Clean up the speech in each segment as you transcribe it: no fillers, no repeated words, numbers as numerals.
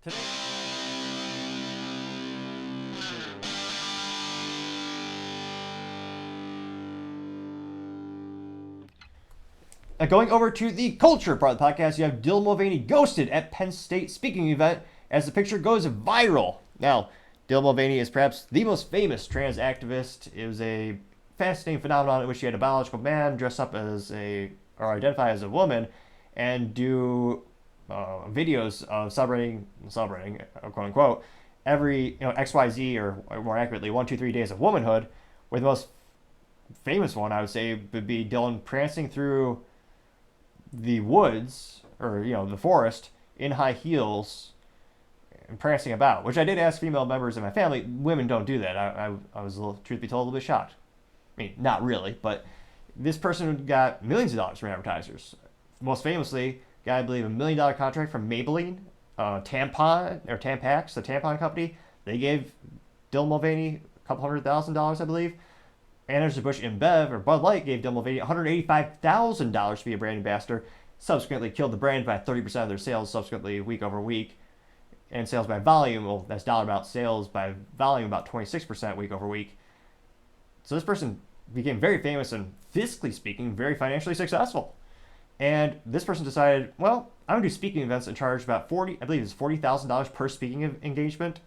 Today, going over to the culture part of the podcast, you have Dylan Mulvaney ghosted at Penn State speaking event as the picture goes viral. Now, Dylan Mulvaney is perhaps the most famous trans activist. It was a fascinating phenomenon in which you had a biological man dress up as or identify as a woman, and do videos of celebrating, quote unquote, every XYZ, or more accurately 1, 2, 3 days of womanhood. Where the most famous one I would say would be Dylan prancing through the woods, or the forest, in high heels and prancing about. Which I did ask female members of my family. Women don't do that. I was, truth be told, a little bit shocked. I mean, not really, but this person got millions of dollars from advertisers. Most famously, got, I believe, $1 million contract from Maybelline, Tampax, the tampon company. They gave Dylan Mulvaney a couple $100,000, I believe. Anheuser-Busch InBev, or Bud Light, gave Dylan Mulvaney $185,000 to be a brand ambassador. Subsequently killed the brand by 30% of their sales, subsequently week over week. And sales by volume, well, that's dollar amount. Sales by volume, about 26% week over week. So this person became very famous and, fiscally speaking, very financially successful. And this person decided, well, I'm going to do speaking events and charge about $40,000 per speaking engagement.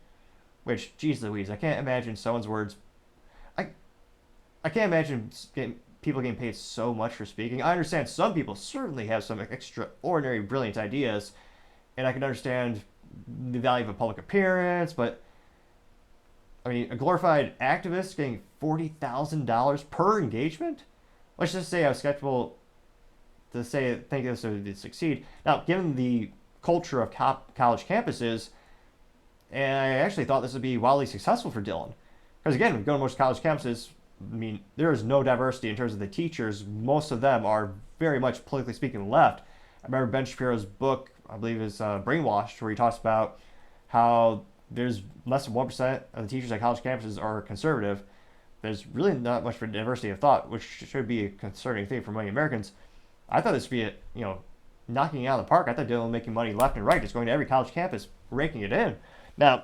Which, geez Louise, I can't imagine someone's words. I can't imagine people getting paid so much for speaking. I understand some people certainly have some extraordinary, brilliant ideas, and I can understand the value of a public appearance, but I mean, a glorified activist getting $40,000 per engagement? Let's just say I was skeptical to think this would succeed. Now, given the culture of college campuses, and I actually thought this would be wildly successful for Dylan. Because again, when you go to most college campuses, I mean, there is no diversity in terms of the teachers. Most of them are very much, politically speaking, left. I remember Ben Shapiro's book, I believe is Brainwashed, where he talks about how there's less than 1% of the teachers at college campuses are conservative. There's really not much for diversity of thought, which should be a concerning thing for many Americans. I thought this would be knocking it out of the park. I thought Dylan was making money left and right, just going to every college campus, raking it in. Now,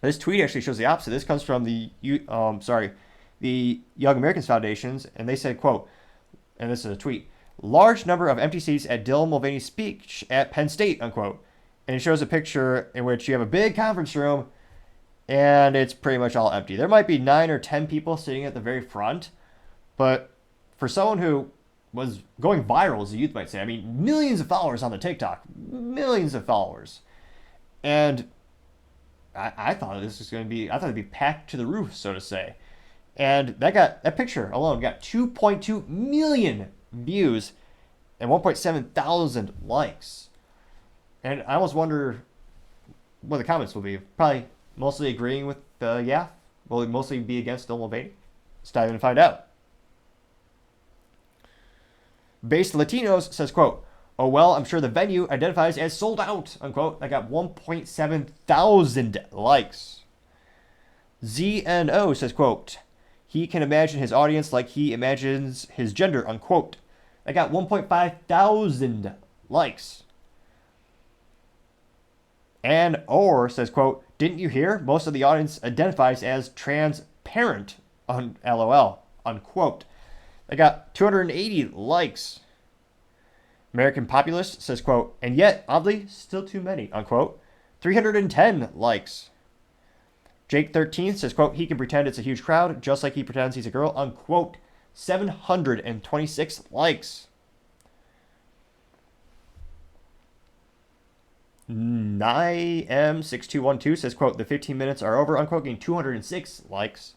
this tweet actually shows the opposite. This comes from the Young Americans Foundations, and they said, quote, and this is a tweet, large number of empty seats at Dylan Mulvaney's speech at Penn State, unquote. And it shows a picture in which you have a big conference room, and it's pretty much all empty. There might be 9 or 10 people sitting at the very front, but for someone who was going viral, as the youth might say, I mean, millions of followers on the TikTok, millions of followers. And I thought it'd be packed to the roof, so to say. And that picture alone got 2.2 million views and 1.7 thousand likes. And I almost wonder what the comments will be. Probably mostly agreeing with Yaf. Will it mostly be against Dylan Mulvaney? Let's dive in and find out. Based Latinos says, quote, oh, well, I'm sure the venue identifies as sold out, unquote. That got 1.7 thousand likes. ZNO says, quote, he can imagine his audience like he imagines his gender, unquote. That got 1.5 thousand likes. And Orr says, quote, didn't you hear? Most of the audience identifies as transparent, LOL, unquote. That got 280 likes. American Populist says, quote, and yet, oddly, still too many, unquote. 310 likes. Jake 13 says, quote, he can pretend it's a huge crowd, just like he pretends he's a girl, unquote. 726 likes. NIM6212 says, quote, the 15 minutes are over, unquote, getting 206 likes.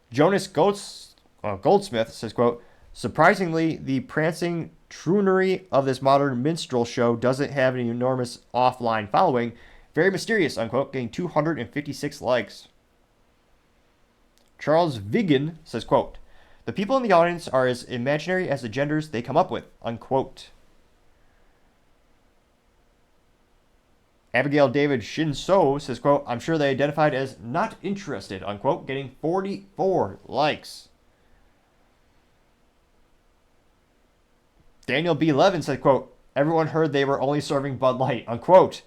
Jonas Goldsmith says, quote, surprisingly, the prancing troonery of this modern minstrel show doesn't have an enormous offline following. Very mysterious, unquote, getting 256 likes. Charles Vigan says, quote, the people in the audience are as imaginary as the genders they come up with, unquote. Abigail David Shinso says, quote, I'm sure they identified as not interested, unquote, getting 44 likes. Daniel B. Levin said, quote, everyone heard they were only serving Bud Light, unquote.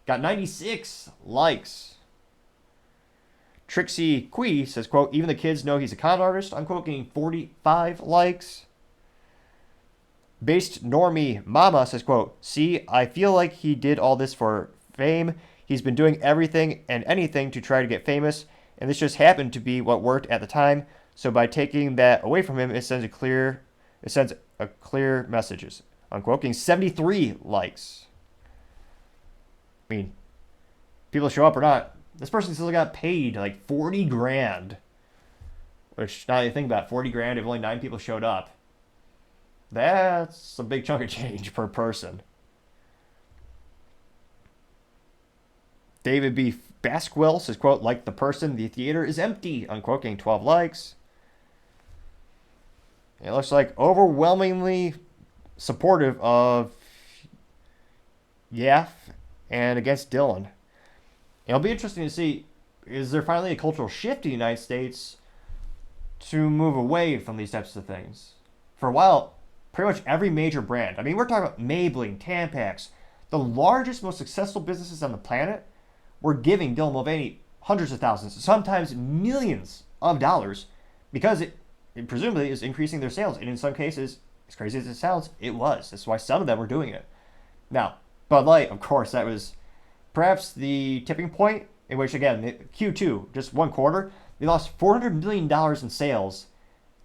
got 96 likes. Trixie Quee says, quote, even the kids know he's a con artist, unquote, getting 45 likes. Based Normie Mama says, quote, see, I feel like he did all this for fame. He's been doing everything and anything to try to get famous, and this just happened to be what worked at the time. So by taking that away from him, it sends a clear messages. Unquote, getting 73 likes. I mean, people show up or not. This person still got paid like 40 grand. Which, now that you think about it, 40 grand if only 9 people showed up. That's a big chunk of change per person. David B. Basquill says, quote, like the person, the theater is empty, unquote, getting 12 likes. It looks like overwhelmingly supportive of Yaf and against Dylan. It'll be interesting to see, is there finally a cultural shift in the United States to move away from these types of things? For a while, pretty much every major brand, I mean, we're talking about Maybelline, Tampax, the largest, most successful businesses on the planet, were giving Dylan Mulvaney hundreds of thousands, sometimes millions of dollars, because it presumably is increasing their sales. And in some cases, as crazy as it sounds, it was. That's why some of them were doing it. Now, Bud Light, of course, that was perhaps the tipping point in which, again, Q2, just one quarter, they lost $400 million in sales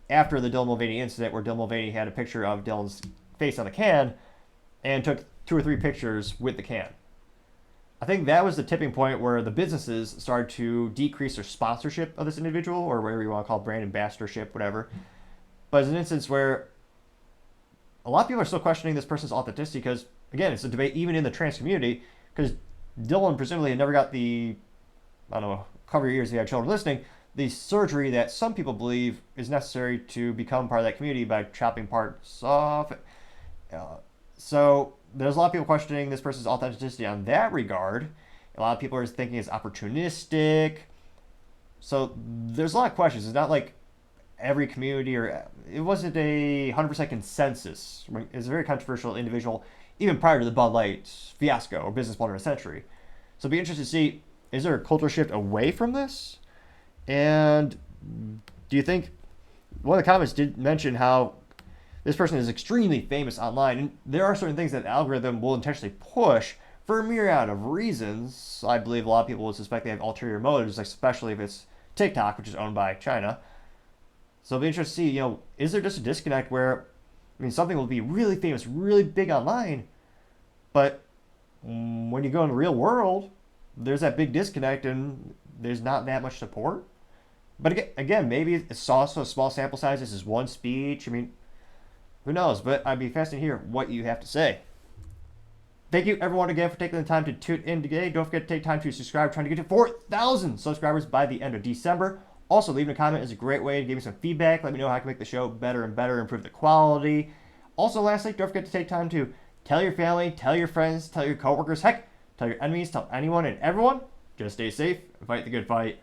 after the Dylan Mulvaney incident, where Dylan Mulvaney had a picture of Dylan's face on the can and took 2 or 3 pictures with the can. I think that was the tipping point where the businesses started to decrease their sponsorship of this individual, or whatever you want to call it, brand ambassadorship, whatever. But it's an instance where a lot of people are still questioning this person's authenticity because, again, it's a debate even in the trans community, because Dylan presumably had never got the, I don't know, cover your ears if you have children listening, the surgery that some people believe is necessary to become part of that community by chopping parts off. So there's a lot of people questioning this person's authenticity on that regard. A lot of people are thinking it's opportunistic. So there's a lot of questions. It's not like every community, or it wasn't a 100% consensus. It's a very controversial individual, even prior to the Bud Light fiasco or business blunder of the century. So it'll be interesting to see, is there a cultural shift away from this? And do you think, one of the comments did mention how this person is extremely famous online, and there are certain things that the algorithm will intentionally push for a myriad of reasons. I believe a lot of people would suspect they have ulterior motives, especially if it's TikTok, which is owned by China. So it'll be interesting to see, is there just a disconnect where, I mean, something will be really famous, really big online, but when you go in the real world, there's that big disconnect and there's not that much support. But again, maybe it's also a small sample size. This is one speech. I mean, who knows? But I'd be fascinated to hear what you have to say. Thank you, everyone, again, for taking the time to tune in today. Don't forget to take time to subscribe. Trying to get to 4,000 subscribers by the end of December. Also, leaving a comment is a great way to give me some feedback. Let me know how I can make the show better and better, improve the quality. Also, lastly, don't forget to take time to tell your family, tell your friends, tell your coworkers, heck, tell your enemies, tell anyone and everyone. Just stay safe and fight the good fight.